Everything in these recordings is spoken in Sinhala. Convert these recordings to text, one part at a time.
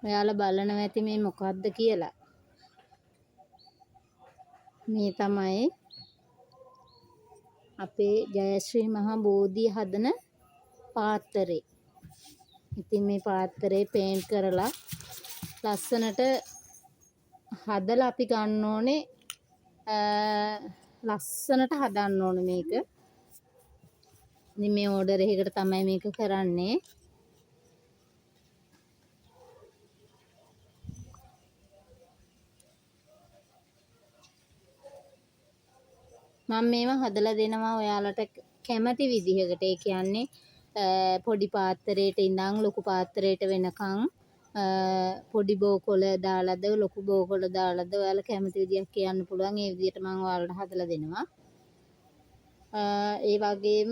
ඔයාලා බලනවා ඇති මේ මොකක්ද කියලා. මේ තමයි අපේ ජයශ්‍රී මහා බෝධිය හදන පාත්තරේ. ඉතින් මේ පාත්තරේ පේන්ට් කරලා ලස්සනට හදලා අපි ගන්න ඕනේ. ලස්සනට හදන්න ඕනේ මේක. ඉතින් මේ ඕඩර් එකකට තමයි මේක කරන්නේ. මම මේවා හදලා දෙනවා ඔයාලට කැමති විදිහකට. ඒ කියන්නේ පොඩි පාත්‍රයට ඉඳන් ලොකු පාත්‍රයට වෙනකන් පොඩි බෝකොළ දාලාද ලොකු බෝකොළ දාලාද ඔයාලා කැමති විදියක් කියන්න පුළුවන්. ඒ විදිහට මම ඔයාලට හදලා දෙනවා. ඒ වගේම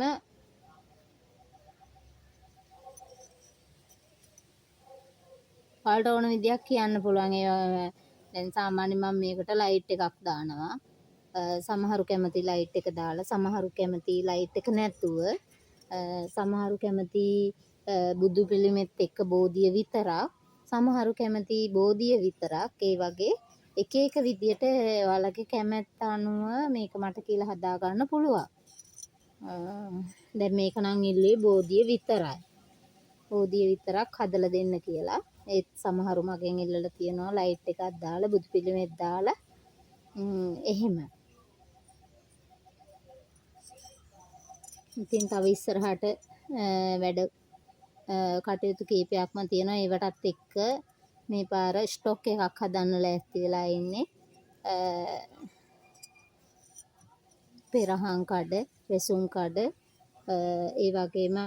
ඔයාලට ඕන විදියක් කියන්න පුළුවන්. දැන් සාමාන්‍යයෙන් මම මේකට ලයිට් එකක් දානවා. සමහරු කැමති ලයිට් එක දාලා, සමහරු කැමති ලයිට් එක නැතුව, සමහරු කැමති බුදු පිළිමෙත් එක්ක බෝධිය විතරක්, සමහරු කැමති බෝධිය විතරක්. ඒ වගේ එක එක විදියට ඔයාලගේ කැමැත්ත අනුව මේක මට කියලා හදා ගන්න පුළුවන්. දැන් මේක නම් ඉල්ලුවේ බෝධිය විතරයි. බෝධිය විතරක් හදලා දෙන්න කියලා. ඒත් සමහරු මගෙන් ඉල්ලලා තියෙනවා ලයිට් එකක් දාලා, බුදු පිළිමෙත් දාලා එහෙම. ඉතින් තව ඉස්සරහට වැඩ කටයුතු කීපයක්ම තියෙනවා. ඒවටත් එක්ක මේ පාර ස්ටොක් එකක් හදන්න ලෑස්ති වෙලා ඉන්නේ. පෙරහන් කඩ, වෙසුම් කඩ, ඒ වගේම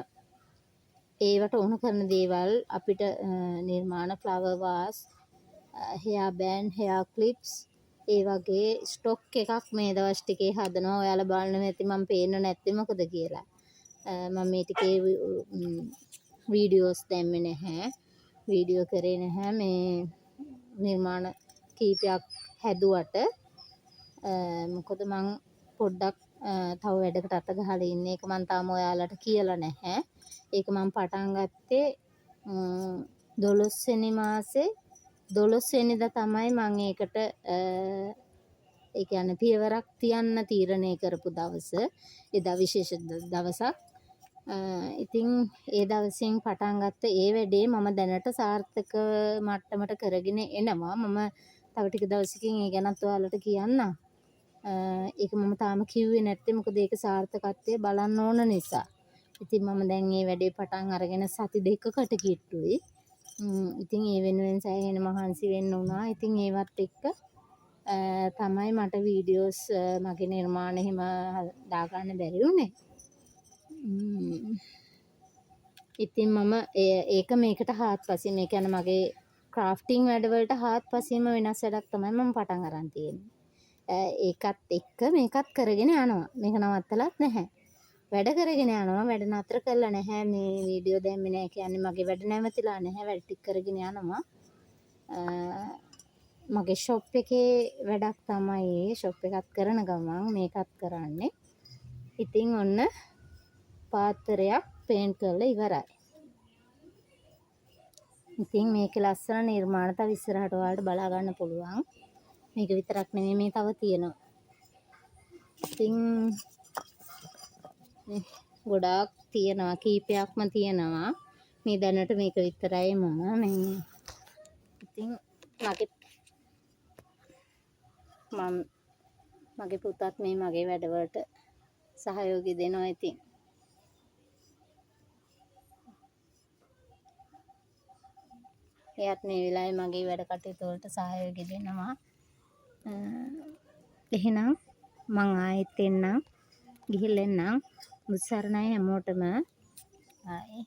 ඒවට ඕන කරන දේවල් අපිට නිර්මාණ ෆ්ලවර් වාස්, හෙයා බෑන්ඩ්, හෙයා ක්ලිප්ස්, ඒ වගේ ස්ටොක් එකක් මේ දවස් ටිකේ හදනවා. ඔයාලා බලනවා ඇති මම පේන්න නැත්තේ මොකද කියලා. මම මේ ටිකේ වීඩියෝස් දැම්මේ නැහැ. වීඩියෝ කරේ නැහැ. මේ නිර්මාණ කීපයක් හැදුවට මොකද මං පොඩ්ඩක් තව වැඩකට අත ගහලා ඉන්නේ. ඒක මං තාම ඔයාලට කියලා නැහැ. ඒක මං පටන් ගත්තේ 12 වෙනි මාසේ 12 වෙනිදා තමයි මම ඒකට ඒ කියන්නේ පියවරක් තියන්න තීරණය කරපු දවස. එදා විශේෂ දවසක්. ඉතින් ඒ දවසින් පටන් ගත්ත ඒ වැඩේ මම දැනට සාර්ථක මට්ටමට කරගෙන එනවා. මම තව ටික දවසකින් ඒ ගැනත් ඔයාලට කියන්නම්. ඒක මම තාම කිව්වේ නැත්තේ මොකද ඒක සාර්ථකත්වය බලන්න ඕන නිසා. ඉතින් මම දැන් මේ වැඩේ පටන් අරගෙන සති දෙකකට කිට්ටුයි. ඉතින් ඒ වෙනුවෙන් සෑහෙන මහන්සි වෙන්න වුණා. ඉතින් ඒවත් එක්ක තමයි මට වීඩියෝස් මගේ නිර්මාණ එහෙම දාගන්න බැරි වුණේ. ඉතින් මම ඒක මේකට හාත්පසින් ඒ කියන්නේ මගේ ක්‍රාෆ්ටිං වැඩවලට හාත්පසින්ම වෙනස් වැඩක් තමයි මම පටන් අරන් තියෙන්නේ. ඒකත් එක්ක මේකත් කරගෙන යනවා. මේක නවත්තලත් නැහැ. වැඩ කරගෙන යනවා. වැඩ නතර කරලා නැහැ. මේ වීඩියෝ දැම්මේ නැහැ කියන්නේ මගේ වැඩ නැවතිලා නැහැ. වැඩ ටික කරගෙන යනවා. මගේ ෂොප් එකේ වැඩක් තමයි ෂොප් එකත් කරන ගමන් මේකත් කරන්නේ. ඉතින් ඔන්න පාත්‍රයක් පේන්ට් කරලා ඉවරයි. ඉතින් මේකේ ලස්සන නිර්මාණ තව ඉස්සරහට ඔයාලට බලා ගන්න පුළුවන්. මේක විතරක් නෙමෙයි මේ තව තියෙනවා. ඉතින් ගොඩාක් තියෙනවා. කීපයක්ම තියෙනවා. මේ දැනට මේක විතරයි මම මේ ඉතින් මගේ පුතත් මේ මගේ වැඩවලට සහයෝගය දෙනවා. ඉතින් එයාත් මේ වෙලාවේ මගේ වැඩ කටයුතු වලට සහයෝගය දෙනවා. එහෙනම් මං ආයෙත් එන්නම්. ගිහිල්ලා එන්නම්. මුසරණයි හැමෝටම. ආයේ